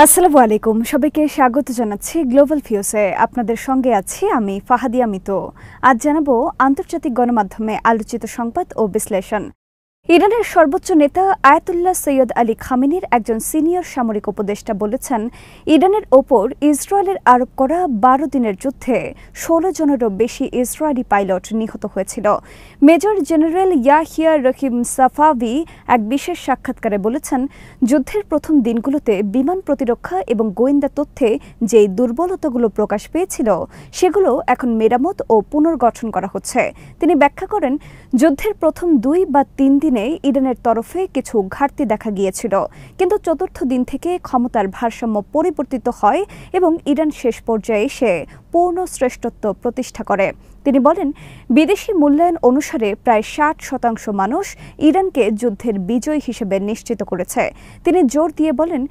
আসসালামু আলাইকুম, সবাইকে স্বাগত জানাচ্ছি গ্লোবাল ভিউসে। আপনাদের সঙ্গে আছি আমি ফাহাদিয়া মিতু। আজ জানাবো আন্তর্জাতিক গণমাধ্যমে আলোচিত সংবাদ ও বিশ্লেষণ। ইরানের সর্বোচ্চ নেতা আয়াতুল্লাহ সৈয়দ আলী খামেনির একজন সিনিয়র সামরিক উপদেষ্টা বলেছেন, ইরানের ওপর ইসরায়েলের আরোপ করা ১২ দিনের যুদ্ধে ১৬ জনেরও বেশি ইসরায়েলি পাইলট নিহত হয়েছিল। মেজর জেনারেল ইয়াহিয়া রহিম সাফাভি এক বিশেষ সাক্ষাৎকারে বলেছেন, যুদ্ধের প্রথম দিনগুলোতে বিমান প্রতিরক্ষা এবং গোয়েন্দা তথ্যে যে দুর্বলতাগুলো প্রকাশ পেয়েছিল সেগুলো এখন মেরামত ও পুনর্গঠন করা হচ্ছে। তিনি ব্যাখ্যা করেন, যুদ্ধের প্রথম ২ বা ৩ দিনে ইরানের তরফে কিছু ঘাটতি দেখা গিয়েছিল, কিন্তু চতুর্থ দিন থেকে ক্ষমতার ভারসাম্য পরিবর্তিত হয় এবং ইরান শেষ পর্যায়ে এসে পূর্ণ শ্রেষ্ঠত্ব প্রতিষ্ঠা করে। তিনি বলেন, বিদেশি মূল্যায়ন অনুসারে প্রায় ৬০% মানুষ ইরানকে যুদ্ধের বিজয় হিসেবে নিশ্চিত করেছে। তিনি জোর দিয়ে বলেন,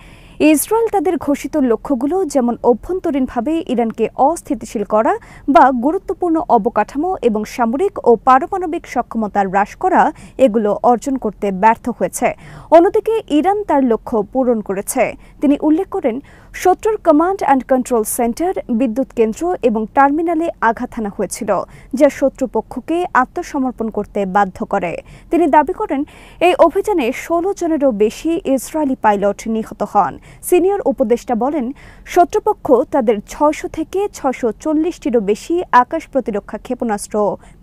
ইসরায়েল তাদের ঘোষিত লক্ষ্যগুলো যেমন অভ্যন্তরীণভাবে ইরানকে অস্থিতিশীল করা বা গুরুত্বপূর্ণ অবকাঠামো এবং সামরিক ও পারমাণবিক সক্ষমতা হ্রাস করা, এগুলো অর্জন করতে ব্যর্থ হয়েছে। অন্যদিকে ইরান তার লক্ষ্য পূরণ করেছে। তিনি উল্লেখ করেন, শত্রুর কমান্ড অ্যান্ড কন্ট্রোল সেন্টার, বিদ্যুৎ কেন্দ্র এবং টার্মিনালে আঘাত হানা হয়েছিল, যা শত্রুপক্ষকে আত্মসমর্পণ করতে বাধ্য করে। তিনি দাবি করেন, এই অভিযানে ১৬ জনেরও বেশি ইসরায়েলি পাইলট নিহত হন। সিনিয়র উপদেষ্টা বলেন, শত্রুপক্ষ তাদের ৬০০ থেকে ৬৪০টিরও বেশি আকাশ প্রতিরক্ষা ক্ষেপণাস্ত্র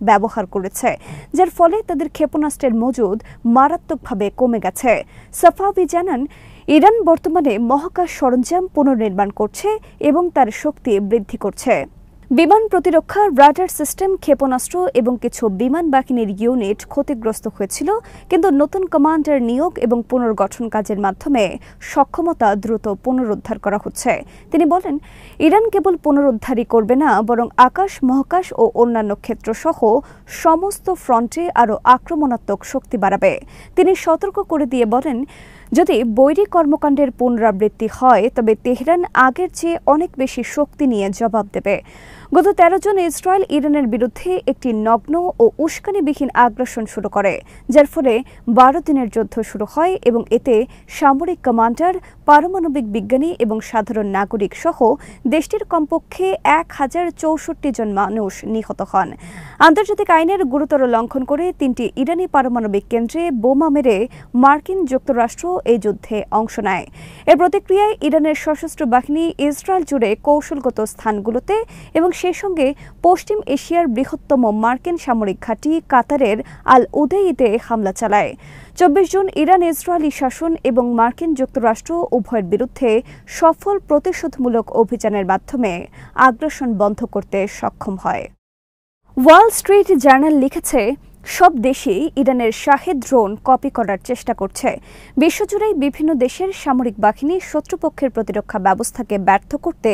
ব্যবহার করেছে, যার ফলে তাদের ক্ষেপণাস্ত্রের মজুদ মারাত্মকভাবে কমে গেছে। সাফাভি জানান, ইরান বর্তমানে মহাকাশ সরঞ্জাম পুনর্নির্মাণ করছে এবং তার শক্তি বৃদ্ধি করছে। বিমান প্রতিরক্ষা, রাডার সিস্টেম, ক্ষেপণাস্ত্র এবং কিছু বিমান বাহিনীর ইউনিট ক্ষতিগ্রস্ত হয়েছিল, কিন্তু নতুন কমান্ডার নিয়োগ এবং পুনর্গঠন কাজের মাধ্যমে সক্ষমতা দ্রুত পুনরুদ্ধার করা হচ্ছে। তিনি বলেন, ইরান কেবল পুনরুদ্ধারই করবে না, বরং আকাশ, মহাকাশ ও অন্যান্য ক্ষেত্র সহ সমস্ত ফ্রন্টে আরও আক্রমণাত্মক শক্তি বাড়াবে। তিনি সতর্ক করে দিয়ে বলেন, যদি বৈরী কর্মকাণ্ডের পুনরাবৃত্তি হয় তবে তেহরান আগের চেয়ে অনেক বেশি শক্তি নিয়ে জবাব দেবে। গত ১৩ জুন ইসরায়েল ইরানের বিরুদ্ধে একটি নগ্ন ও উস্কানিবিহীন আগ্রাসন শুরু করে, যার ফলে ১২ দিনের যুদ্ধ শুরু হয় এবং এতে সামরিক কমান্ডার, পারমাণবিক বিজ্ঞানী এবং সাধারণ নাগরিক সহ দেশটির কমপক্ষে ১,০৬৪ জন মানুষ নিহত হন। আন্তর্জাতিক আইনের গুরুতর লঙ্ঘন করে ৩টি ইরানি পারমাণবিক কেন্দ্রে বোমা মেরে মার্কিন যুক্তরাষ্ট্র এই যুদ্ধে অংশ নেয়। এর প্রতিক্রিয়ায় ইরানের সশস্ত্র বাহিনী ইসরায়েল জুড়ে কৌশলগত স্থানগুলোতে এবং সেই সঙ্গে পশ্চিম এশিয়ার বৃহত্তম মার্কিন সামরিক ঘাঁটি কাতারের আল উদেইদে হামলা চালায়। ২৪ জুন ইরান ইসরায়েলি শাসন এবং মার্কিন যুক্তরাষ্ট্র উভয়ের বিরুদ্ধে সফল প্রতিশোধমূলক অভিযানের মাধ্যমে আগ্রাসন বন্ধ করতে সক্ষম হয়। ওয়াল স্ট্রিট জার্নাল লিখেছে, সব দেশই ইরানের শাহেদ ড্রোন কপি করার চেষ্টা করছে। বিশ্বজুড়েই বিভিন্ন দেশের সামরিক বাহিনী শত্রুপক্ষের প্রতিরক্ষা ব্যবস্থাকে ব্যর্থ করতে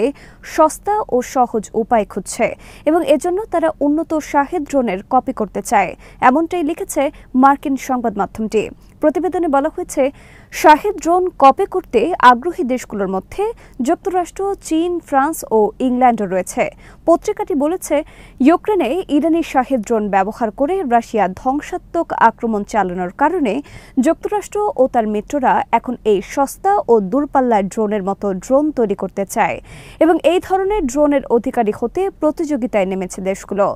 সস্তা ও সহজ উপায় খুঁজছে এবং এজন্য তারা উন্নত শাহেদ ড্রোনের কপি করতে চায়, এমনটাই লিখেছে মার্কিন সংবাদ মাধ্যমটি। প্রতিবেদনে বলা হয়েছে, শাহেদ ড্রোন কপি করতে আগ্রহী দেশগুলোর মধ্যে যুক্তরাষ্ট্র, চীন, ফ্রান্স ও ইংল্যান্ডও রয়েছে। পত্রিকাটি বলেছে, ইউক্রেনে ইরানি শাহেদ ড্রোন ব্যবহার করে রাশিয়া ধ্বংসাত্মক আক্রমণ চালানোর কারণে যুক্তরাষ্ট্র ও তার মিত্ররা এখন এই সস্তা ও দূরপাল্লার ড্রোনের মতো ড্রোন তৈরি করতে চায় এবং এই ধরনের ড্রোনের অধিকারী হতে প্রতিযোগিতায় নেমেছে দেশগুলো।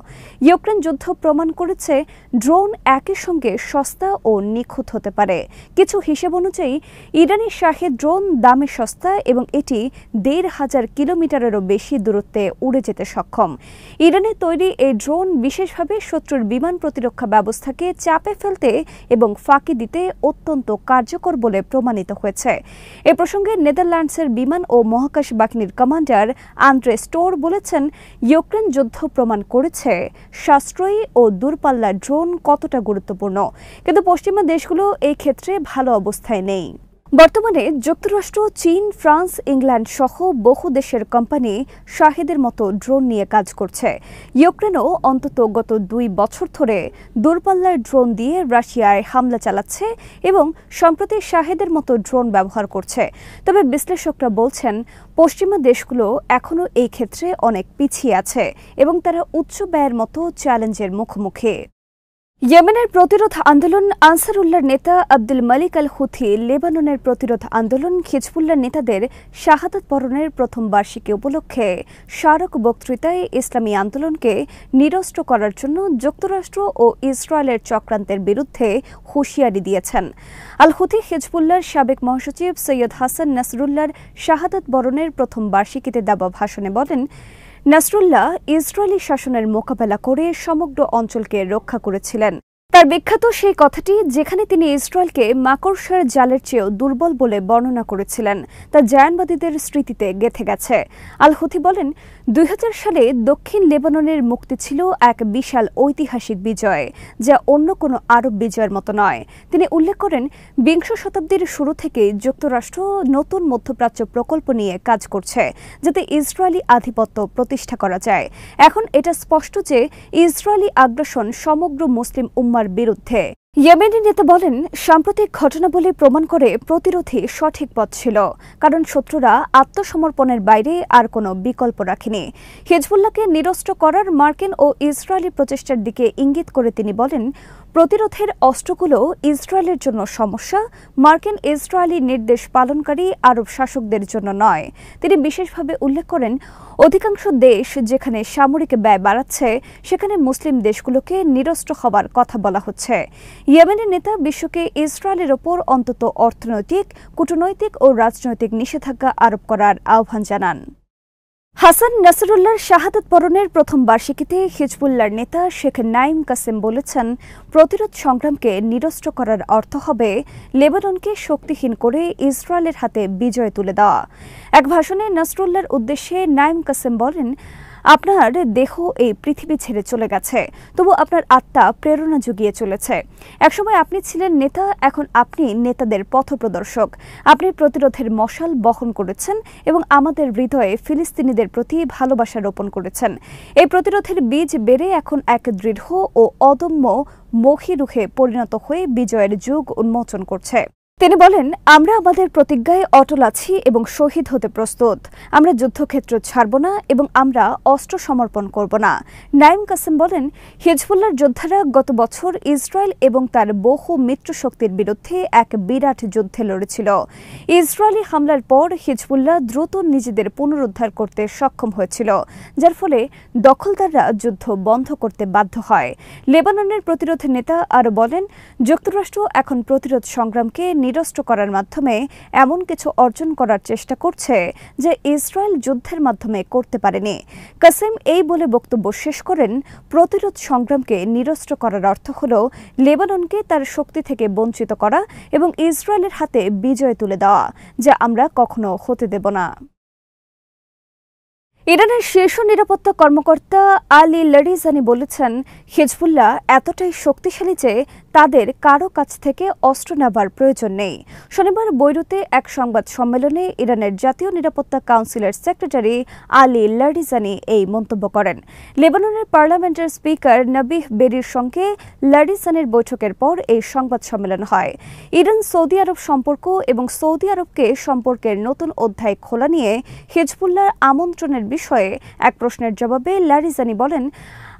ইউক্রেন যুদ্ধ প্রমাণ করেছে, ড্রোন একই সঙ্গে সস্তা ও নিখুঁত হতে পারে। কিছু হিসেব অনুযায়ী ইরানি শাহেদ ড্রোন দামে সস্তা এবং এটি ১,৫০০ কিলোমিটারেরও বেশি দূরত্বে উড়ে যেতে সক্ষম। ইরানের তৈরি এই ড্রোন বিশেষভাবে শত্রুর বিমান প্রতিরক্ষা ব্যবস্থাকে চাপে ফেলতে এবং ফাঁকি দিতে অত্যন্ত কার্যকর বলে প্রমাণিত হয়েছে। এ প্রসঙ্গে নেদারল্যান্ডসের বিমান ও মহাকাশ বাহিনীর কমান্ডার আন্দ্রে স্টোর বলেছেন, ইউক্রেন যুদ্ধ প্রমাণ করেছে সাশ্রয়ী ও দূরপাল্লার ড্রোন কতটা গুরুত্বপূর্ণ, কিন্তু পশ্চিমা দেশগুলো এই ক্ষেত্রে ভালো অবস্থায় নেই। বর্তমানে যুক্তরাষ্ট্র, চীন, ফ্রান্স, ইংল্যান্ড সহ বহু দেশের কোম্পানি শাহেদের মতো ড্রোন নিয়ে কাজ করছে। ইউক্রেনও অন্তত গত ২ বছর ধরে দূরপাল্লার ড্রোন দিয়ে রাশিয়ায় হামলা চালাচ্ছে এবং সম্প্রতি শাহেদের মতো ড্রোন ব্যবহার করছে। তবে বিশ্লেষকরা বলছেন, পশ্চিমা দেশগুলো এখনও এই ক্ষেত্রে অনেক পিছিয়ে আছে এবং তারা উচ্চ ব্যয়ের মতো চ্যালেঞ্জের মুখোমুখি। ইয়েমেনের প্রতিরোধ আন্দোলন আনসারুল্লাহর নেতা আব্দুল মালিক আল হুথি লেবাননের প্রতিরোধ আন্দোলন হিজবুল্লাহ নেতাদের শাহাদাত বরণের প্রথম বার্ষিকী উপলক্ষে স্মারক বক্তৃতায় ইসলামী আন্দোলনকে নিরস্ত্র করার জন্য যুক্তরাষ্ট্র ও ইসরায়েলের চক্রান্তের বিরুদ্ধে হুঁশিয়ারি দিয়েছেন। আল হুথি হিজবুল্লাহর সাবেক মহাসচিব সৈয়দ হাসান নাসরুল্লাহর শাহাদাত বরণের প্রথম বার্ষিকীতে দেওয়া ভাষণে বলেন, নাসরুল্লাহ ইসরায়েলি শাসনের মোকাবেলা করে সমগ্র অঞ্চলকে রক্ষা করেছিলেন। তার বিখ্যাত সেই কথাটি, যেখানে তিনি ইসরায়েলকে মাকড়সার জালের চেয়েও দুর্বল বলে বর্ণনা করেছিলেন, তা জায়ানবাদীদের স্মৃতিতে গেঁথে গেছে। আল হুথি বলেন, 2000 সালে দক্ষিণ লেবাননের মুক্তি ছিল এক বিশাল ঐতিহাসিক বিজয়, যা অন্য কোনো আরব বিজয়ের মতো নয়। তিনি উল্লেখ করেন, বিংশ শতাব্দীর শুরু থেকেই যুক্তরাষ্ট্র নতুন মধ্যপ্রাচ্য প্রকল্প নিয়ে কাজ করছে, যাতে ইসরায়েলি আধিপত্য প্রতিষ্ঠা করা যায়। এখন এটা স্পষ্ট যে ইসরায়েলি আগ্রাসন সমগ্র মুসলিম উম্মার বিরুদ্ধে। ইয়েমেনি নেতা বলেন, সাম্প্রতিক ঘটনাবলী প্রমাণ করে প্রতিরোধই সঠিক পথ ছিল, কারণ শত্রুরা আত্মসমর্পণের বাইরে আর কোনো বিকল্প রাখেনি। হিজবুল্লাহকে নিরস্ত্র করার মার্কিন ও ইসরায়েলি প্রচেষ্টার দিকে ইঙ্গিত করে তিনি বলেন, প্রতিরোধের অস্ত্রগুলো ইসরায়েলের জন্য সমস্যা, মার্কিন ইসরায়েলি নির্দেশ পালনকারী আরব শাসকদের জন্য নয়। তিনি বিশেষভাবে উল্লেখ করেন, অধিকাংশ দেশ যেখানে সামরিক ব্যয় বাড়াচ্ছে, সেখানে মুসলিম দেশগুলোকে নিরস্ত্র হবার কথা বলা হচ্ছে। ইয়েমেনের নেতা বিশ্বকে ইসরায়েলের ওপর অন্তত অর্থনৈতিক, কূটনৈতিক ও রাজনৈতিক নিষেধাজ্ঞা আরোপ করার আহ্বান জানান। হাসান নাসরুল্লাহর শাহাদাত বরণের প্রথম বার্ষিকীতে হিজবুল্লাহর নেতা শেখ নাঈম কাসেম বলেছেন, প্রতিরোধ সংগ্রামকে নিরস্ত্র করার অর্থ হবে লেবাননকে শক্তিহীন করে ইসরায়েলের হাতে বিজয় তুলে দেওয়া। এক ভাষণে নাসরুল্লাহর উদ্দেশ্যে নাঈম কাসেম বলেন, আপনার দেহ এই পৃথিবী ছেড়ে চলে গেছে, তবু আপনার আত্মা প্রেরণা জুগিয়ে চলেছে। একসময় আপনি ছিলেন নেতা, এখন আপনি নেতাদের পথপ্রদর্শক। আপনি প্রতিরোধের মশাল বহন করেছেন এবং আমাদের হৃদয়ে ফিলিস্তিনিদের প্রতি ভালোবাসা রোপণ করেছেন। এই প্রতিরোধের বীজ বেড়ে এখন এক দৃঢ় ও অদম্য মহিরুহে পরিণত হয়ে বিজয়ের যুগ উন্মোচন করছে। তিনি বলেন, আমরা আমাদের প্রতিজ্ঞায় অটল আছি এবং শহীদ হতে প্রস্তুত। আমরা যুদ্ধক্ষেত্র ছাড়ব না এবং আমরা অস্ত্র সমর্পণ করব না। নাঈম কাসেম বলেন, হিজবুল্লাহর যোদ্ধারা গত বছর ইসরায়েল এবং তার বহু মিত্র শক্তির বিরুদ্ধে এক বিরাট যুদ্ধে লড়েছিল। ইসরায়েলি হামলার পর হিজবুল্লাহ দ্রুত নিজেদের পুনরুদ্ধার করতে সক্ষম হয়েছিল, যার ফলে দখলদাররা যুদ্ধ বন্ধ করতে বাধ্য হয়। লেবাননের প্রতিরোধ নেতা আরও বলেন, যুক্তরাষ্ট্র এখন প্রতিরোধ সংগ্রামকে নিরস্ত্র করার মাধ্যমে এমন কিছু অর্জন করার চেষ্টা করছে যে ইসরায়েল যুদ্ধের মাধ্যমে করতে পারেনি। কাসেম এই বলে বক্তব্য শেষ করেন, প্রতিরোধ সংগ্রামকে নিরস্ত্র করার অর্থ হল লেবাননকে তার শক্তি থেকে বঞ্চিত করা এবং ইসরায়েলের হাতে বিজয় তুলে দেওয়া, যা আমরা কখনো হতে দেব না। ইরানের শীর্ষ নিরাপত্তা কর্মকর্তা আলী লারিজানি বলেছেন, হিজবুল্লাহ এতটাই শক্তিশালী যে তাদের কারো কাছ থেকে অস্ত্র নেবার প্রয়োজন নেই। শনিবার বৈরুতে এক সংবাদ সম্মেলনে ইরানের জাতীয় নিরাপত্তা কাউন্সিলের সেক্রেটারি আলী লারিজানি এই মন্তব্য করেন। লেবাননের পার্লামেন্টের স্পিকার নবিহ বেরির সঙ্গে লারিজানির বৈঠকের পর এই সংবাদ সম্মেলন হয়। ইরান সৌদি আরব সম্পর্ক এবং সৌদি আরবকে সম্পর্কের নতুন অধ্যায় খোলা নিয়ে হিজবুল্লাহর আমন্ত্রণের বিষয়ে এক প্রশ্নের জবাবে লারিজানি বলেন,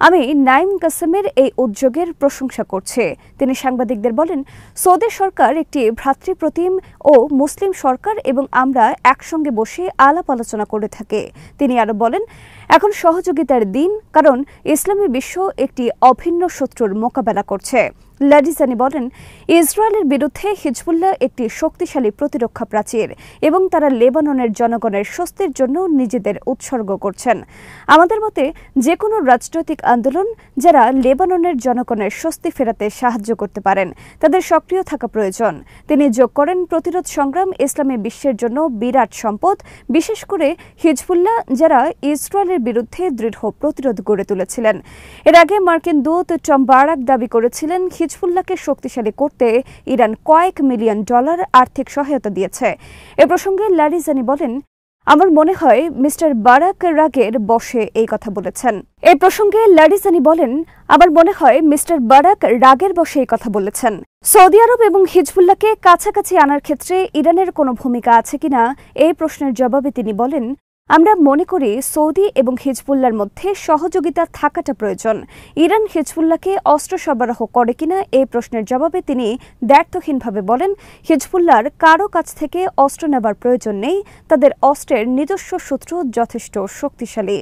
আমি নাঈম কাসেমের এই উদ্যোগের প্রশংসা করছি। তিনি সাংবাদিকদের বলেন, সৌদি সরকার একটি ভ্রাতৃপ্রতিম ও মুসলিম সরকার এবং আমরা একসঙ্গে বসে আলাপ আলোচনা করে থাকি। তিনি আরও বলেন, এখন সহযোগিতার দিন, কারণ ইসলামী বিশ্ব একটি অভিন্ন শত্রুর মোকাবেলা করছে। লারিজানি বলেন, ইসরায়েলের বিরুদ্ধে হিজবুল্লাহ একটি শক্তিশালী প্রতিরক্ষা প্রাচীর এবং তারা লেবাননের জনগণের স্বস্তির জন্য নিজেদের উৎসর্গ করছেন। আমাদের মতে যে কোনো রাজনৈতিক আন্দোলন যারা লেবাননের জনগণের স্বস্তি ফেরাতে সাহায্য করতে পারেন, তাদের সক্রিয় থাকা প্রয়োজন। তিনি যোগ করেন, প্রতিরোধ সংগ্রাম ইসলামী বিশ্বের জন্য বিরাট সম্পদ, বিশেষ করে হিজবুল্লাহ যারা ইসরায়েলের বিরুদ্ধে দৃঢ় প্রতিরোধ গড়ে তুলেছিলেন। এর আগে মার্কিন দূত টম বারাক দাবি করেছিলেন, হিজবুল্লাহকে শক্তিশালী করতে ইরান কয়েক মিলিয়ন ডলার আর্থিক সহায়তা দিয়েছে। এ প্রসঙ্গে লারিজানি বলেন, আমার মনে হয় মিস্টার বারাক রাগের বশে এই কথা বলেছেন। এই প্রসঙ্গে লারিজানি বলেন, আমার মনে হয় মিস্টার বারাক রাগের বশে এই কথা বলেছেন। সৌদি আরব এবং হিজবুল্লাহকে কাছাকাছি আনার ক্ষেত্রে ইরানের কোনো ভূমিকা আছে কিনা এই প্রশ্নের জবাবে তিনি বলেন, আমরা মনে করি সৌদি এবং হিজবুল্লাহর মধ্যে সহযোগিতা থাকাটা প্রয়োজন। ইরান হিজবুল্লাহকে অস্ত্র সরবরাহ করে কিনা এই প্রশ্নের জবাবে তিনি দ্ব্যর্থহীনভাবে বলেন, হিজবুল্লাহর কারো কাছ থেকে অস্ত্র নেবার প্রয়োজন নেই, তাদের অস্ত্রের নিজস্ব সূত্র যথেষ্ট শক্তিশালী।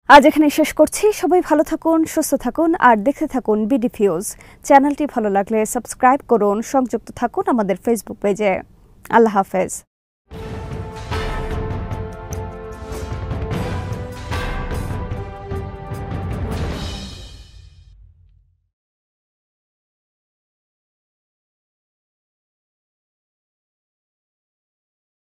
আজ এখানে শেষ করছি। সবাই ভালো থাকুন, সুস্থ থাকুন আর দেখতে থাকুন বিডি ফিউজ। চ্যানেলটি ভালো লাগলে সাবস্ক্রাইব করুন, সংযুক্ত থাকুন আমাদের ফেসবুক পেজে। আল্লাহ হাফেজ।